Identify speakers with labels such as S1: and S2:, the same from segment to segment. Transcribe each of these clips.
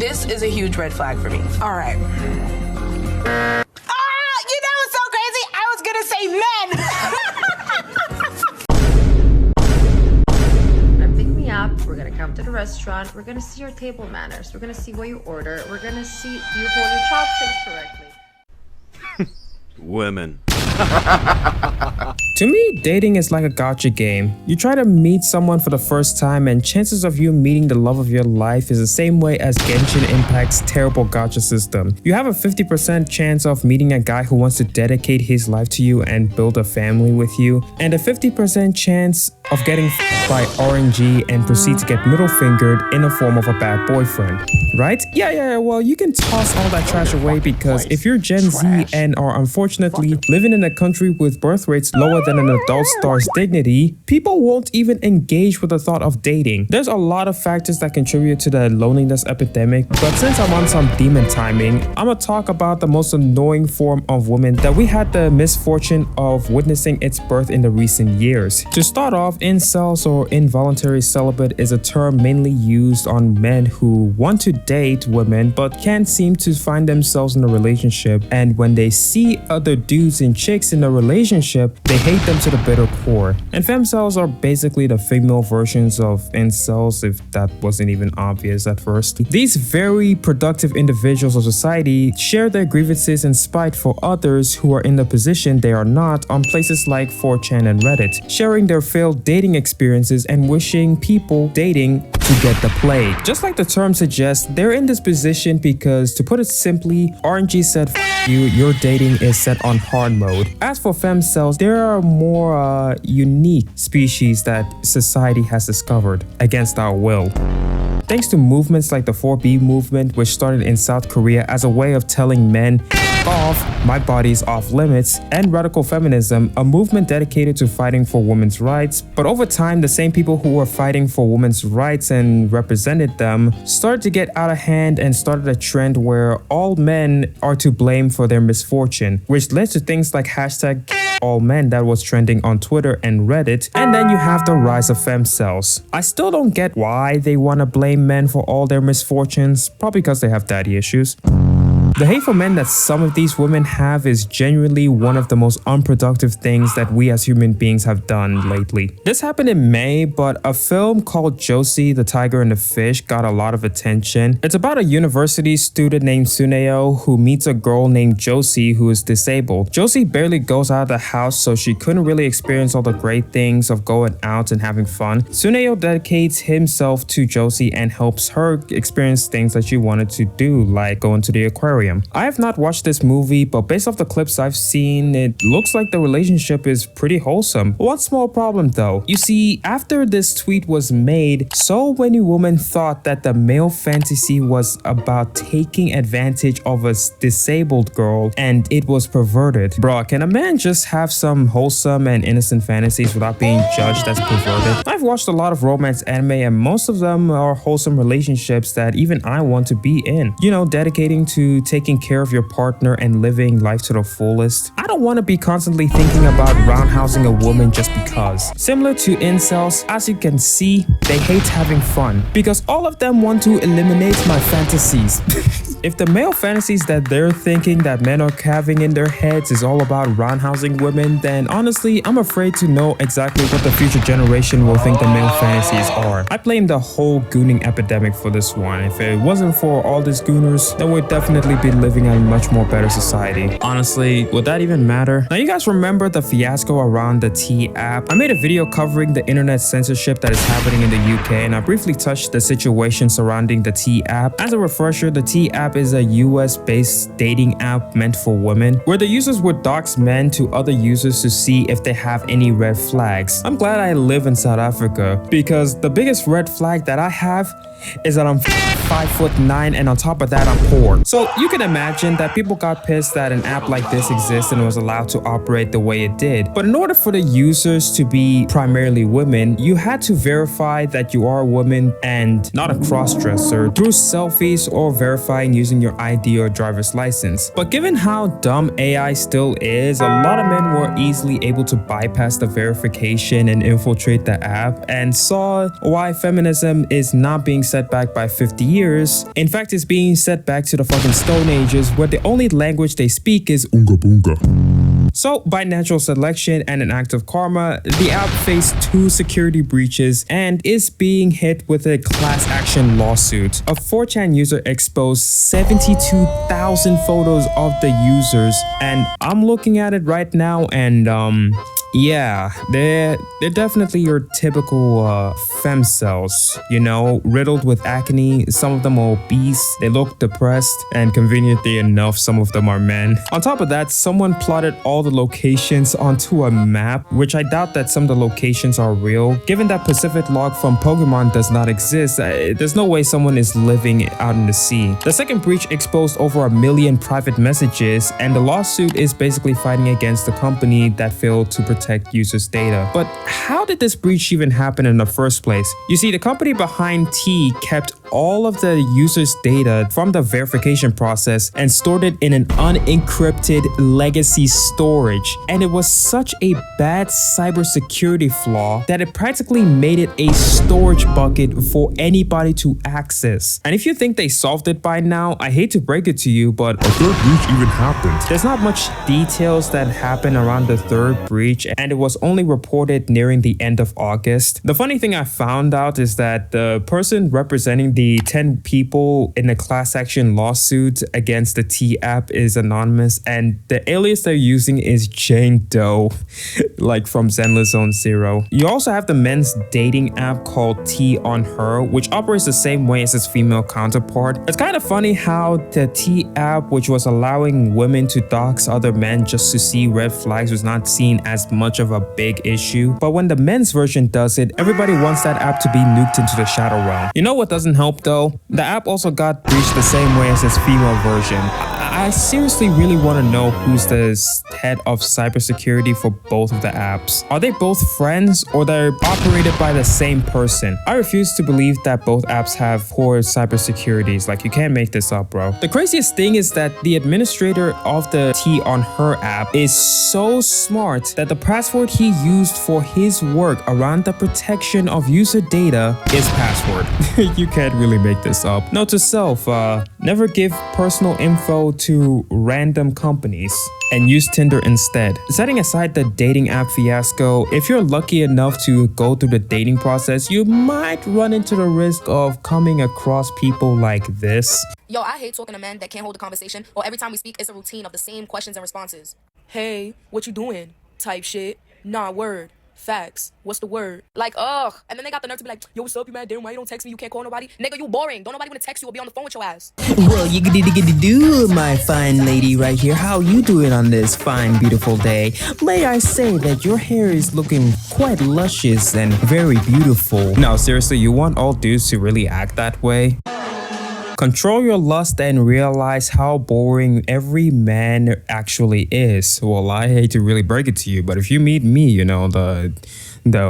S1: This is a huge red flag for me. All right. You know what's so crazy? I was gonna say men.
S2: Pick me up. We're gonna come to the restaurant. We're gonna see your table manners. We're gonna see what you order. We're gonna see do you hold your chopsticks correctly.
S3: Women.
S4: To me, dating is like a gotcha game. You try to meet someone for the first time and chances of you meeting the love of your life is the same way as Genshin Impact's terrible gotcha system. You have a 50% chance of meeting a guy who wants to dedicate his life to you and build a family with you, and a 50% chance of getting by RNG and proceed to get middle fingered in the form of a bad boyfriend. Right? Yeah, well, you can toss all that trash away because if you're Gen Z and are unfortunately living in a country with birth rates lower than an adult star's dignity, people won't even engage with the thought of dating. There's a lot of factors that contribute to the loneliness epidemic, but since I'm on some demon timing, I'm gonna talk about the most annoying form of women that we had the misfortune of witnessing its birth in the recent years. To start off, incels or involuntary celibate is a term mainly used on men who want to date women but can't seem to find themselves in a relationship, and when they see other dudes and chicks in a relationship, they hate them to the bitter core. And femcels are basically the female versions of incels, if that wasn't even obvious at first. These very productive individuals of society share their grievances and spite for others who are in the position they are not on places like 4chan and Reddit, sharing their failed dating experiences and wishing people dating to get the plague. Just like the term suggests, they're in this position because, to put it simply, RNG said F you, your dating is set on hard mode. As for femcels, there are more unique species that society has discovered against our will. Thanks to movements like the 4B movement, which started in South Korea as a way of telling men off, my body's off limits, and radical feminism, a movement dedicated to fighting for women's rights. But over time, the same people who were fighting for women's rights and represented them started to get out of hand and started a trend where all men are to blame for their misfortune, which led to things like hashtag all men that was trending on Twitter and Reddit. And then you have the rise of femcels. I still don't get why they want to blame men for all their misfortunes, probably because they have daddy issues. The hate for men that some of these women have is genuinely one of the most unproductive things that we as human beings have done lately. This happened in May, but a film called Josie, the Tiger and the Fish got a lot of attention. It's about a university student named Suneo who meets a girl named Josie who is disabled. Josie barely goes out of the house, so she couldn't really experience all the great things of going out and having fun. Suneo dedicates himself to Josie and helps her experience things that she wanted to do, like going to the aquarium. I have not watched this movie, but based off the clips I've seen, it looks like the relationship is pretty wholesome. One small problem though. You see, after this tweet was made, so many women thought that the male fantasy was about taking advantage of a disabled girl and it was perverted. Bruh, can a man just have some wholesome and innocent fantasies without being judged as perverted? I've watched a lot of romance anime and most of them are wholesome relationships that even I want to be in. You know, dedicating to taking care of your partner and living life to the fullest. I don't want to be constantly thinking about roundhousing a woman just because. Similar to incels, as you can see, they hate having fun because all of them want to eliminate my fantasies. If the male fantasies that they're thinking that men are having in their heads is all about roundhousing women, then honestly, I'm afraid to know exactly what the future generation will think the male fantasies are. I blame the whole gooning epidemic for this one. If it wasn't for all these gooners, then we'd definitely be living in a much more better society. Honestly, would that even matter? Now, you guys remember the fiasco around the T app? I made a video covering the internet censorship that is happening in the UK, and I briefly touched the situation surrounding the T app. As a refresher, the T app is a US-based dating app meant for women, where the users would dox men to other users to see if they have any red flags. I'm glad I live in South Africa, because the biggest red flag that I have is that I'm 5'9" and on top of that I'm poor. So you can imagine that people got pissed that an app like this exists and was allowed to operate the way it did. But in order for the users to be primarily women, you had to verify that you are a woman and not a cross-dresser through selfies or verifying using your ID or driver's license. But given how dumb AI still is, a lot of men were easily able to bypass the verification and infiltrate the app, and saw why feminism is not being set back by 50 years. In fact, it's being set back to the fucking Stone Ages, where the only language they speak is Oonga Boonga. So, by natural selection and an act of karma, the app faced 2 security breaches and is being hit with a class action lawsuit. A 4chan user exposed 72,000 photos of the users, and I'm looking at it right now, and yeah, they're definitely your typical femcels, you know, riddled with acne. Some of them are obese, they look depressed, and conveniently enough, some of them are men. On top of that, someone plotted all the locations onto a map, which I doubt that some of the locations are real. Given that Pacific Log from Pokemon does not exist, there's no way someone is living out in the sea. The second breach exposed over 1 million private messages, and the lawsuit is basically fighting against the company that failed to protect users' data. But how did this breach even happen in the first place? You see, the company behind T kept all of the users' data from the verification process and stored it in an unencrypted legacy storage. And it was such a bad cybersecurity flaw that it practically made it a storage bucket for anybody to access. And if you think they solved it by now, I hate to break it to you, but a third breach even happened. There's not much details that happened around the third breach, and it was only reported nearing the end of August. The funny thing I found out is that the person representing the 10 people in the class action lawsuit against the T app is anonymous, and the alias they're using is Jane Doe, like from Zenless Zone Zero. You also have the men's dating app called T on Her, which operates the same way as its female counterpart. It's kind of funny how the T app, which was allowing women to dox other men just to see red flags, was not seen as much of a big issue. But when the men's version does it, everybody wants that app to be nuked into the shadow realm. You know what doesn't help though? The app also got breached the same way as its female version. I seriously really want to know who's the head of cybersecurity for both of the apps. Are they both friends, or they're operated by the same person? I refuse to believe that both apps have poor cybersecurities. Like, you can't make this up, bro. The craziest thing is that the administrator of the T on Her app is so smart that the password he used for his work around the protection of user data is password. You can't really make this up. Note to self, never give personal info to random companies, and use Tinder instead. Setting aside the dating app fiasco, if you're lucky enough to go through the dating process, you might run into the risk of coming across people like this.
S3: Yo, I hate talking to men that can't hold a conversation, or every time we speak, it's a routine of the same questions and responses. Hey, what you doing? Type shit. Nah, word. Facts. What's the word? Like, ugh. And then they got the nerve to be like, yo, what's up, you mad? Damn, why you don't text me? You can't call nobody? Nigga, you boring. Don't nobody want to text you or be on the phone with your ass.
S5: Well, you get do, my fine lady right here. How you doing on this fine, beautiful day? May I say that your hair is looking quite luscious and very beautiful.
S4: No, seriously, you want all dudes to really act that way? Control your lust and realize how boring every man actually is. Well, I hate to really break it to you, but if you meet me, you know, the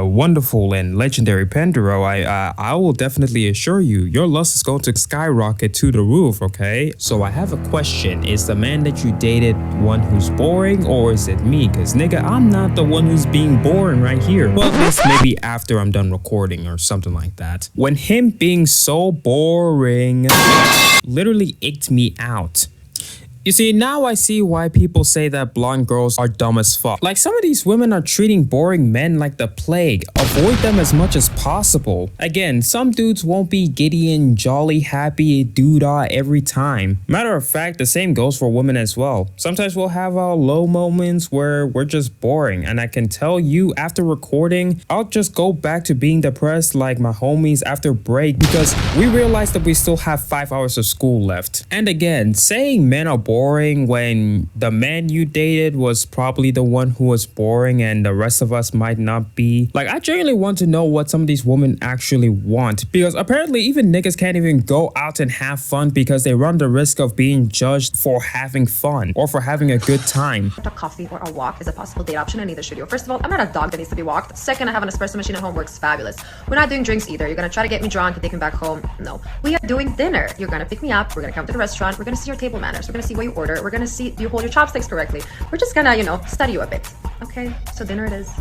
S4: wonderful and legendary Penduro, I will definitely assure you, your lust is going to skyrocket to the roof, okay? So I have a question. Is the man that you dated one who's boring, or is it me? Because nigga, I'm not the one who's being boring right here. Well, this maybe after I'm done recording or something like that. When him being so boring literally icked me out. You see, now I see why people say that blonde girls are dumb as fuck. Like, some of these women are treating boring men like the plague. Avoid them as much as possible. Again, some dudes won't be giddy and jolly, happy, doodah every time. Matter of fact, the same goes for women as well. Sometimes we'll have our low moments where we're just boring, and I can tell you, after recording, I'll just go back to being depressed like my homies after break, because we realize that we still have 5 hours of school left. And again, saying men are boring when the man you dated was probably the one who was boring and the rest of us might not be. Like, I genuinely want to know what some of these women actually want, because apparently even niggas can't even go out and have fun because they run the risk of being judged for having fun or for having a good time.
S2: A coffee or a walk is a possible date option in either studio. First of all, I'm not a dog that needs to be walked. Second, I have an espresso machine at home, works fabulous. We're not doing drinks either. You're gonna try to get me drunk and take me back home. No, we are doing dinner. You're gonna pick me up, we're gonna come to the restaurant, we're gonna see your table manners, we're gonna see what you order, we're gonna see do you hold your chopsticks correctly. We're just gonna, you know, study you a bit. Okay, so dinner it is.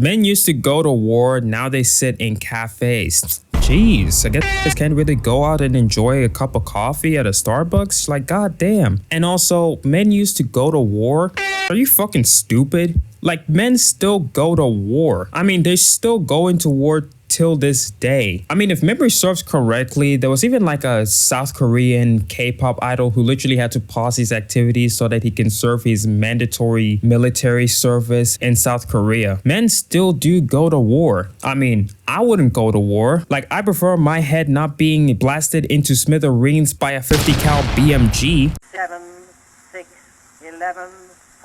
S4: Men used to go to war, now they sit in cafes. Jeez, I guess you guys can't really go out and enjoy a cup of coffee at a Starbucks? Like, goddamn. And also, men used to go to war? Are you fucking stupid? Like, men still go to war. I mean, they still go into war till this day. I mean, if memory serves correctly, there was even like a South Korean K-pop idol who literally had to pause his activities so that he can serve his mandatory military service in South Korea. Men still do go to war. I mean, I wouldn't go to war. Like, I prefer my head not being blasted into smithereens by a 50 cal BMG.
S6: 7, 6, 11,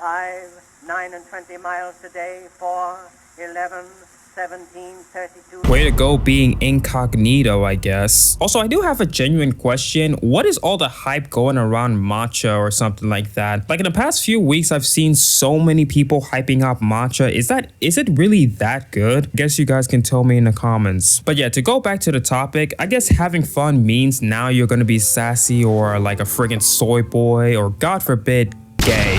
S6: 5, 9 and 20 miles today, 4, 11, 17, 32.
S4: Way to go being incognito, I guess. Also, I do have a genuine question. What is all the hype going around matcha or something like that? Like in the past few weeks, I've seen so many people hyping up matcha. Is it really that good? Guess you guys can tell me in the comments. But yeah, to go back to the topic, I guess having fun means now you're gonna be sassy or like a friggin' soy boy or God forbid, gay.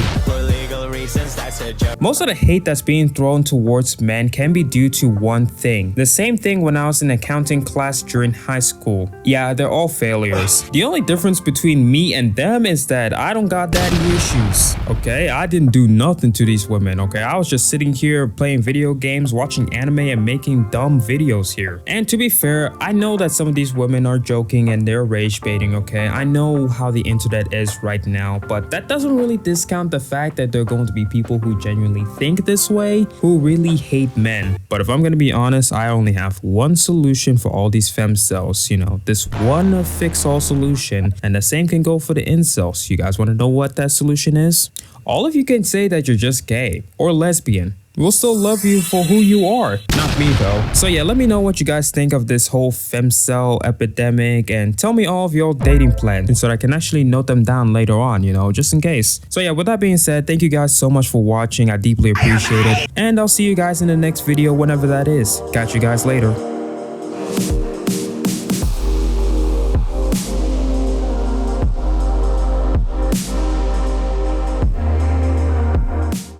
S4: Most of the hate that's being thrown towards men can be due to one thing. The same thing when I was in accounting class during high school. Yeah, they're all failures. The only difference between me and them is that I don't got daddy issues. Okay, I didn't do nothing to these women. Okay, I was just sitting here playing video games, watching anime, and making dumb videos here. And to be fair, I know that some of these women are joking and they're rage baiting. Okay, I know how the internet is right now, but that doesn't really discount the fact that there are going to be people who genuinely think this way, who really hate men. But if I'm gonna be honest, I only have one solution for all these femcels, you know, this one fix-all solution, and the same can go for the incels. You guys want to know what that solution is? All of you can say that you're just gay or lesbian. We'll still love you for who you are. Not me though. So yeah, let me know what you guys think of this whole femcel epidemic and tell me all of your dating plans so that I can actually note them down later on, you know, just in case. So yeah, with that being said, thank you guys so much for watching. I deeply appreciate it. And I'll see you guys in the next video whenever that is. Catch you guys later.